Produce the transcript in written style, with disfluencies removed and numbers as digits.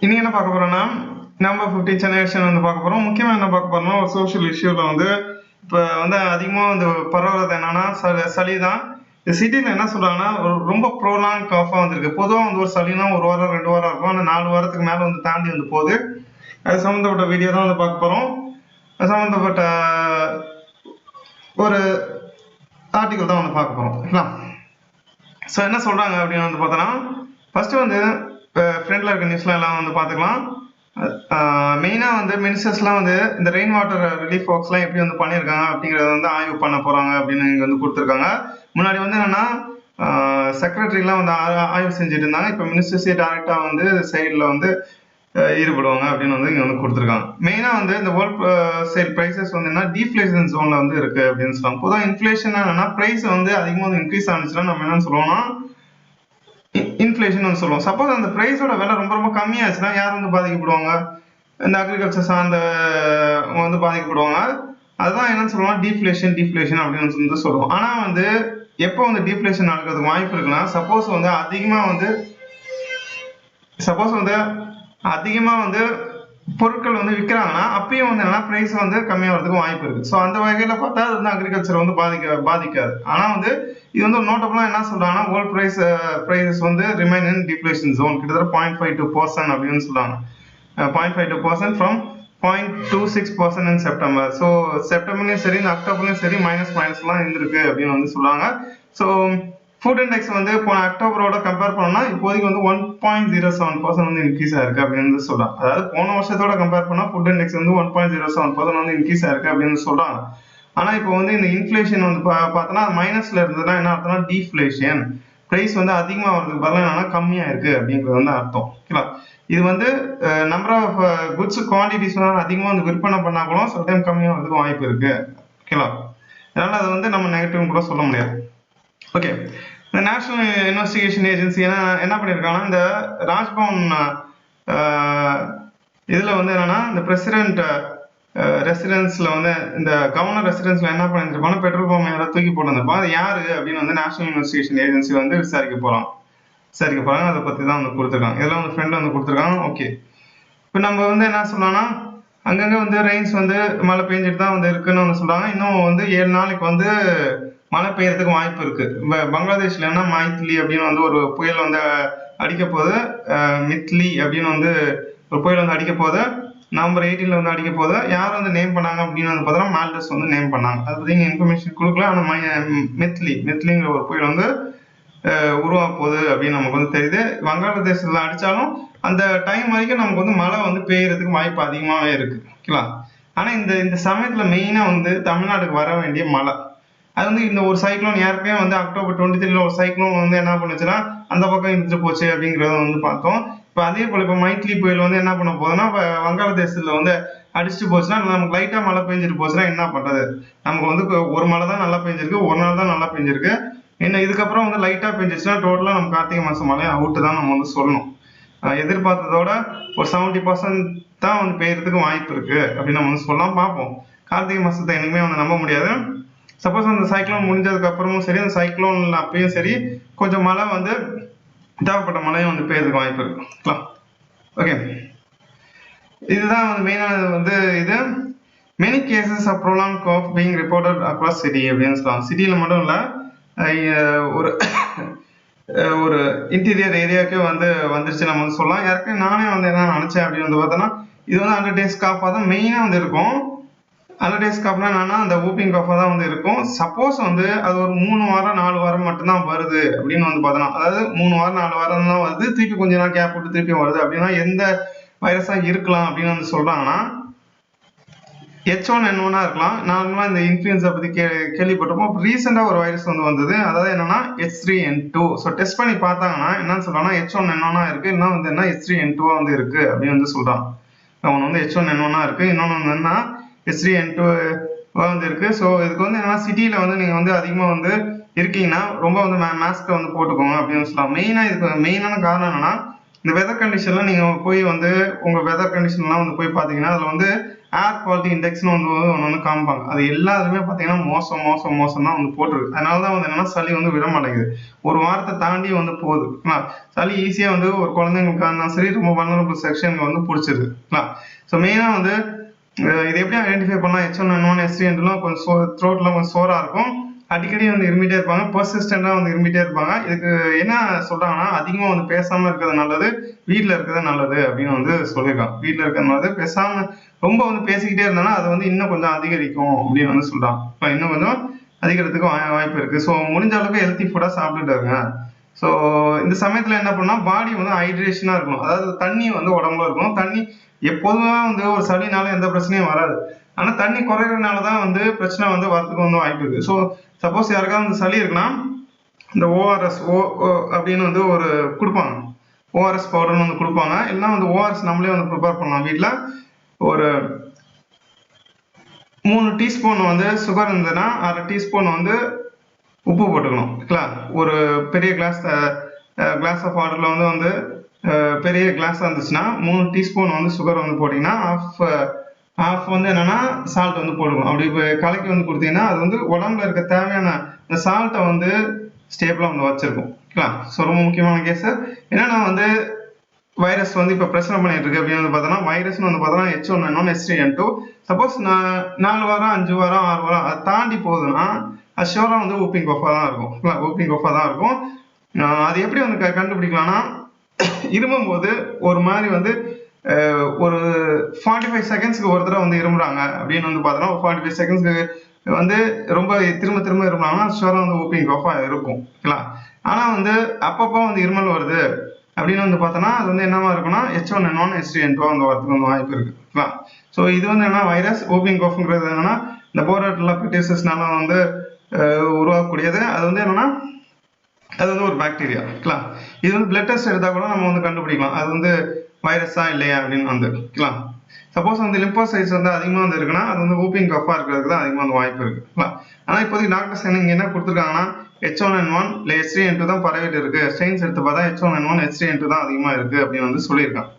இன்னைக்கு என்ன பார்க்க போறோம்னா நம்பர் 15 சென்னை எடிஷன் வந்து பார்க்க போறோம். முக்கியமா என்ன பார்க்க போறோம்னா ஒரு சோஷியல் இஷ்யூல வந்து இப்போ வந்து அதிகமா வந்து பரவுறது என்னன்னா சளி தான். இந்த சிட்டில என்ன சொல்றாங்கன்னா ரொம்ப ப்ரோலாங் காஃபா வந்திருக்கு. பொதுவாக வந்து ஒரு சளினா ஒரு வாரம் 2 வாரம் இருக்கும். ஆனால் 4 வாரத்துக்கு மேல வந்து தாண்டி வந்து போகுது. அது சம்மந்தப்பட்ட வீடியோ தான் வந்து பார்க்க போறோம். அது சம்மந்தப்பட்ட ஒரு ஆர்டிகல் தான் வந்து பார்க்க போறோம். ஓகேங்களா? ஸோ என்ன சொல்றாங்க அப்படின்னு வந்து பார்த்தோன்னா ஃபர்ஸ்ட் வந்து ஃப்ரெண்ட்ல இருக்க நியூஸ்லாம் எல்லாம் வந்து பார்த்துக்கலாம். மெயினாக வந்து மினிஸ்டர்ஸ்லாம் வந்து இந்த ரெயின் வாட்டர் ரிலீஃப் ஒர்க்ஸ்லாம் எப்படி வந்து பண்ணியிருக்காங்க அப்படிங்கிறத வந்து ஆய்வு பண்ண போகிறாங்க அப்படின்னு இங்கே வந்து கொடுத்துருக்காங்க. முன்னாடி வந்து என்னென்னா செக்ரட்டரிலாம் வந்து ஆய்வு செஞ்சுட்டு இருந்தாங்க. இப்போ மினிஸ்டர்ஸே டேரெக்டாக வந்து சைடில் வந்து ஈடுபடுவாங்க அப்படின்னு வந்து இங்கே வந்து கொடுத்துருக்காங்க. மெயினாக வந்து இந்த வேர்ல்ட் சேல் ப்ரைஸஸ் வந்து என்ன டீஃப்ளேஷன் ஜோனில் வந்து இருக்குது அப்படின்னு சொல்லுவாங்க. பொதுவாக இன்ஃப்ளேஷன் என்னன்னா ப்ரைஸ் வந்து அதிகமாக வந்து இன்க்ரீஸ் ஆனிச்சுன்னா நம்ம என்னன்னு சொல்லுவோம்னா இன்ஃப்ளேஷன் வந்து சொல்லுவோம். சப்போஸ் அந்த பிரைஸோட விலை ரொம்ப ரொம்ப கம்மியாச்சுன்னா யார் வந்து பாதிக்கப்படுவாங்க? இந்த அக்ரிகல்ச்சர் சார்ந்த வந்து பாதிக்கப்படுவாங்க. அதுதான் என்னன்னு சொல்லுவோம் டீஃப்ளேஷன் அப்படின்னு வந்து சொல்லுவோம். ஆனா வந்து எப்போ வந்து டீஃப்ளேஷன் நடக்கிறதுக்கு வாய்ப்பு இருக்குன்னா சப்போஸ் வந்து அதிகமா வந்து பொருட்கள் வந்து விற்கிறாங்கன்னா அப்பயும் வந்து என்ன பிரைஸ் வந்து கம்மியாகிறதுக்கு வாய்ப்பு இருக்கு. ஸோ அந்த வகையில பார்த்தா அது வந்து அக்ரிகல்ச்சர் வந்து பாதிக்காது. ஆனா வந்து இது வந்து நோட்டபுளா என்ன சொல்றாங்கன்னா வேர்ல்ட் பிரைசஸ் வந்து ரிமைன் இன் டிஃப்ளேஷன் ஜோன் கிட்டத்தட்ட 0.52% அப்படின்னு சொல்றாங்க. 0.52% ஃப்ரம் 0.26% இன் செப்டம்பர். ஸோ செப்டம்பர்லயும் சரி இந்த அக்டோபர்லயும் சரி மைனஸ்லாம் இருந்திருக்கு அப்படின்னு வந்து சொல்றாங்க. ஸோ ஃபுட் இண்டெக்ஸ் வந்து போன அக்டோபரோட கம்பேர் பண்ணோம்னா இப்போதைக்கு வந்து 1.07% வந்து இன்க்ரீஸ் ஆயிருக்கு அப்படின்னு வந்து சொல்றாங்க. அதாவது போன வருஷத்தோட கம்பேர் பண்ணா ஃபுட் இண்டெக்ஸ் வந்து 1.07% வந்து இன்க்ரீஸ் ஆயிருக்கு அப்படின்னு சொல்றாங்க. ஆனா இப்போ வந்து இந்த இன்ஃப்ளேஷன் வந்து பார்த்தோன்னா மைனஸ்ல இருந்ததுன்னா என்ன அர்த்தம்னா டீஃப்ளேஷன். பிரைஸ் வந்து அதிகமாக வரதுக்கு பதிலாக என்னன்னா கம்மியா இருக்கு அப்படிங்கிறது வந்து அர்த்தம். ஓகேவா? இது வந்து நம்பர் ஆஃப் குட்ஸ் குவான்டிட்டிஸ் அதிகமாக வந்து விற்பனை பண்ணா கூட சில டைம் கம்மியாக வரதுக்கு வாய்ப்பு இருக்கு. ஓகேவா? அதனால அது வந்து நம்ம நெகட்டிவ் கூட சொல்ல முடியாது. ஓகே, இந்த நேஷனல் இன்வெஸ்டிகேஷன் ஏஜென்சி என்ன பண்ணியிருக்காங்கன்னா இந்த ராஜ்பவன் இதில் வந்து என்னன்னா இந்த பிரசிடென்ட் ரெசிடென்ஸ்ல வந்து இந்த கவர்னர் ரெசிடென்ஸ்ல என்ன பண்ணிருப்பாங்க பெட்ரோல் பம்ப் யாராவது தூக்கி போட்டுருப்பாங்க. அது யாரு அப்படின்னு வந்து நேஷனல் இன்வெஸ்டிகேஷன் ஏஜென்சி வந்து விசாரிக்க போறாங்க. அதை பத்தி தான் வந்து கொடுத்துருக்காங்க. இதெல்லாம் வந்து ஃப்ரெண்ட் வந்து கொடுத்துருக்காங்க. ஓகே, இப்போ நம்ம வந்து என்ன சொல்லலாம்னா அங்கங்க வந்து ரெயின்ஸ் வந்து மழை பெஞ்சிட்டு தான் வந்து இருக்குன்னு வந்து சொல்றாங்க. இன்னும் வந்து 7 நாளைக்கு வந்து மழை பெய்யறதுக்கு வாய்ப்பு இருக்கு. பங்களாதேஷ்ல என்ன மைத்லி அப்படின்னு வந்து ஒரு புயல் வந்து அடிக்க போகுது. மித்லி அப்படின்னு வந்து ஒரு புயல் வந்து அடிக்க போகுது. நவம்பர் 18 வந்து அடிக்க போகுது. யார் வந்து நேம் பண்ணாங்க அப்படின்னு வந்து பார்த்தோம்னா மால்டஸ் வந்து நேம் பண்ணாங்க. அதை பத்தி இன்ஃபர்மேஷன் கொடுக்கல. ஆனால் மித்லிங்கிற ஒரு புயல் வந்து உருவாக போகுது அப்படின்னு நமக்கு வந்து தெரியுது. வங்காளதேசத்துல அடிச்சாலும் அந்த டைம் வரைக்கும் நமக்கு வந்து மழை வந்து பெய்யறதுக்கு வாய்ப்பு அதிகமாகவே இருக்கு. ஓகேவா? ஆனா இந்த சமயத்துல மெயினா வந்து தமிழ்நாட்டுக்கு வர வேண்டிய மழை அது வந்து இந்த ஒரு சைக்ளோன் ஏற்கனவே வந்து அக்டோபர் 23 ஒரு சைக்ளோன் வந்து என்ன பண்ணுச்சுன்னா அந்த பக்கம் இருந்துட்டு போச்சு அப்படிங்கிறத வந்து பார்த்தோம். இப்போ அதே போல இப்போ மைத்லி புயல் வந்து என்ன பண்ண போகுதுன்னா வங்காளதேசத்துல வந்து அடிச்சுட்டு போச்சுன்னா நமக்கு லைட்டா மழை பெஞ்சிட்டு போச்சுன்னா என்ன பண்றது? நமக்கு வந்து ஒரு மழை தான் நல்லா பெஞ்சிருக்கு, ஒரு நாள் தான் நல்லா பெஞ்சிருக்கு. என்ன இதுக்கப்புறம் வந்து லைட்டா பெஞ்சிச்சுன்னா டோட்டலா நம்ம கார்த்திகை மாசம் மழையை அவுட்டு தான் நம்ம வந்து சொல்லணும். எதிர்பார்த்ததோட ஒரு 70% தான் வந்து பெய்யறதுக்கு வாய்ப்பு இருக்கு அப்படின்னு நம்ம வந்து சொல்லலாம். பார்ப்போம். கார்த்திகை மாசத்தை என்னைக்குமே வந்து நம்ப முடியாது. சப்போஸ் அந்த சைக்ளோன் முடிஞ்சதுக்கு அப்புறமும் சரி அந்த சைக்ளோன் அப்பயும் சரி கொஞ்சம் மழை வந்து தேவைப்பட்ட மழையும் வந்து பெய்யறதுக்கு வாய்ப்பு இருக்கு. ஓகே, இதுதான் வந்து மெயினானது வந்து இது many cases of prolong cough being reported across city அப்படின்னு சொல்லலாம். சிட்டியில் மட்டும் இல்லை ஒரு இன்டீரியர் ஏரியாவுக்கே வந்து வந்துருச்சு நம்ம வந்து சொல்லலாம். ஏற்கனவே நானே வந்து என்ன நினைச்சேன் அப்படின்னு வந்து பார்த்தோன்னா இது வந்து 100 days காஃபாக தான் மெயினாக வந்து இருக்கும். 100 days காஃப்னா என்னன்னா அந்த ஊப்பிங் காஃபாக தான் வந்து இருக்கும். சப்போஸ் வந்து அது ஒரு 3 வாரம் 4 வாரம் மட்டும்தான் வருது அப்படின்னு வந்து பார்த்தோன்னா அதாவது 3 வாரம் 4 வாரம் தான் வருது, திருப்பி கொஞ்ச நாள் கேப் விட்டு திருப்பி வருது அப்படின்னா எந்த வைரஸாக இருக்கலாம் அப்படின்னு வந்து சொல்றாங்கன்னா H1N1 இருக்கலாம். நார்மலாக இந்த இன்ஃப்ளூயன்ஸை பற்றி கேள்விப்பட்டிருப்போம். ரீசெண்டாக ஒரு வைரஸ் வந்து வந்தது. அதாவது என்னன்னா H3N2. ஸோ டெஸ்ட் பண்ணி பார்த்தாங்கன்னா என்னன்னு சொல்றாங்கன்னா H1N1 இருக்கு, இன்னும் வந்து என்ன H3N2 வந்து இருக்கு அப்படின்னு வந்து சொல்றாங்க. ஒன்று வந்து H1N1 இருக்கு, இன்னொன்று வந்து என்ன H3N2 வந்து இருக்கு. ஸோ இதுக்கு வந்து என்னன்னா சிட்டியில வந்து நீங்க வந்து அதிகமாக வந்து இருக்கீங்கன்னா ரொம்ப வந்து மாஸ்க்கை வந்து போட்டுக்கோங்க அப்படின்னு சொல்லலாம். இதுக்கு மெயினான காரணம் என்னன்னா இந்த வெதர் கண்டிஷன்லாம் நீங்கள் போய் வந்து உங்கள் வெதர் கண்டிஷன்லாம் வந்து போய் பார்த்தீங்கன்னா அதில் வந்து ஏர் குவாலிட்டி இண்டெக்ஸ்னு வந்து ஒன்று காமிப்பாங்க. அது எல்லாத்துலேயுமே பார்த்தீங்கன்னா மோசம் தான் வந்து போட்டுருக்கு. அதனால தான் வந்து என்னன்னா சளி வந்து விட மாட்டேங்குது. ஒரு வாரத்தை தாண்டி வந்து போகுது. சளி ஈஸியாக வந்து ஒரு குழந்தைங்களுக்காக இருந்தாலும் சரி, ரொம்ப வல்னரபிள் செக்ஷனுக்கு வந்து பிடிச்சிருது. ஸோ மெயினாக வந்து இது எப்படி ஐடென்டிஃபை பண்ணலாம்? H1N1 H3N2லாம் கொஞ்சம் த்ரோட்லாம் கொஞ்சம் சோராக இருக்கும். அடிக்கடி வந்து இருமிட்டே இருப்பாங்க, பர்சிஸ்டண்டாக வந்து இருமிட்டே இருப்பாங்க. இதுக்கு என்ன சொல்றாங்கன்னா, அதிகமாக வந்து பேசாமல் இருக்கிறது நல்லது, வீட்டில் இருக்கிறது நல்லது அப்படின்னு வந்து சொல்லியிருக்காங்க. வீட்டில் இருக்கிறது நல்லது, பேசாமல் ரொம்ப வந்து பேசிக்கிட்டே இருந்தானா அது வந்து இன்னும் கொஞ்சம் அதிகரிக்கும் அப்படின்னு வந்து சொல்றாங்க. இப்போ இன்னும் கொஞ்சம் அதிகரிக்கிறதுக்கு வாய்ப்பு இருக்கு. ஸோ முடிஞ்ச அளவுக்கு ஹெல்த்தி ஃபுட்டாக சாப்பிட்டுட்டாங்க. ஸோ இந்த சமயத்தில் என்ன பண்ணா பாடி வந்து ஹைட்ரேஷனாக இருக்கணும். அதாவது தண்ணி வந்து உடம்புல இருக்கணும். தண்ணி எப்போதுமே வந்து ஒரு சளினால எந்த பிரச்சனையும் வராது. ஆனால் தண்ணி குறைகிறதுனால தான் வந்து பிரச்சனை வந்து வரதுக்கு வந்து வாய்ப்பு இருக்கு. ஸோ சப்போஸ் யாருக்காவது வந்து சளி இருக்குன்னா இந்த ஓஆர்எஸ் அப்படின்னு வந்து ஒரு கொடுப்பாங்க. ஓஆர்எஸ் பவுடர்னு வந்து கொடுப்பாங்க. இல்லைன்னா வந்து ஓஆர்எஸ் நம்மளே வந்து ப்ரிப்பேர் பண்ணலாம் வீட்டில். ஒரு 3 டீஸ்பூன் வந்து சுகர் இருந்ததுன்னா 1/2 டீஸ்பூன் வந்து உப்பு போட்டுக்கணும். ஒரு பெரிய கிளாஸ் ஆஃப் வாட்டரில் வந்து பெரிய கிளாஸ் இருந்துச்சுன்னா 3 டீஸ்பூன் வந்து சுகர் வந்து போட்டிங்கன்னா ஆஃப் வந்து என்னன்னா சால்ட் வந்து போட்டுக்கணும். அப்படி கலக்கி வந்து கொடுத்தீங்கன்னா அது வந்து உடம்புல இருக்க தேவையான இந்த சால்ட்டை வந்து ஸ்டேபிளாக வந்து வச்சிருக்கும். ஸோ ரொம்ப முக்கியமான கேஸ் என்னன்னா வந்து வைரஸ் வந்து இப்போ பிரச்சனை பண்ணிட்டு இருக்கு அப்படின்னு வந்து பார்த்தோன்னா வைரஸ்னு வந்து பார்த்தோன்னா H1N1 H3N2 சப்போஸ் 4 வாரம் 5 வாரம் 6 வாரம் அதை தாண்டி போகுதுன்னா அது ஷோராக வந்து ஊப்பிங் கொஃபா தான் இருக்கும். ஊப்பிங் கொஃபா தான் இருக்கும். அது எப்படி வந்து கண்டுபிடிக்கலாம்னா இருமும் போது ஒரு மாதிரி வந்து ஒரு 45 செகண்ட்ஸ்க்கு ஒரு தடவை வந்து இருமுறாங்க அப்படின்னு வந்து பார்த்தோன்னா 45 செகண்ட்ஸ்க்கு வந்து ரொம்ப திரும்ப இருமுறாங்கன்னா ஷோராக வந்து ஊப்பிங் கொஃபா இருக்கும். ஆனால் வந்து அப்பப்போ வந்து இருமல் வருது அப்படின்னு வந்து பார்த்தோன்னா அது வந்து என்னவா இருக்குன்னா H1N1 H3N2 வந்து வரதுக்கு வந்து வாய்ப்பு இருக்கு. ஸோ இது வந்து என்ன வைரஸ் ஊப்பிங் கொஃப்ங்கிறது என்னன்னா இந்த போராட்டலா பிடிசஸ்னால வந்து உருவாக்கக்கூடியது. அது வந்து என்னன்னா அது வந்து ஒரு பாக்டீரியா. இது வந்து பிளட் டெஸ்ட் எடுத்தா கூட நம்ம வந்து கண்டுபிடிக்கலாம் அது வந்து வைரஸா இல்லையா அப்படின்னு வந்து. சப்போஸ் வந்து லிம்போசைட்ஸ் வந்து அதிகமாக வந்து இருக்குன்னா அது வந்து ஊப்பிங் கஃபா இருக்கிறதுக்கு தான் அதிகமாக வந்து வாய்ப்பு இருக்கு. ஆனால் இப்போதைக்கு டாக்டர்ஸ் இங்கே என்ன கொடுத்துருக்காங்கன்னா H1N1 இல்லை H3N2 தான் பரவிட்டு இருக்கு. ஸ்ட்ரெயின்ஸ் எடுத்து பார்த்தா H1N1 H3N2 தான் அதிகமாக இருக்கு அப்படின்னு வந்து சொல்லியிருக்காங்க.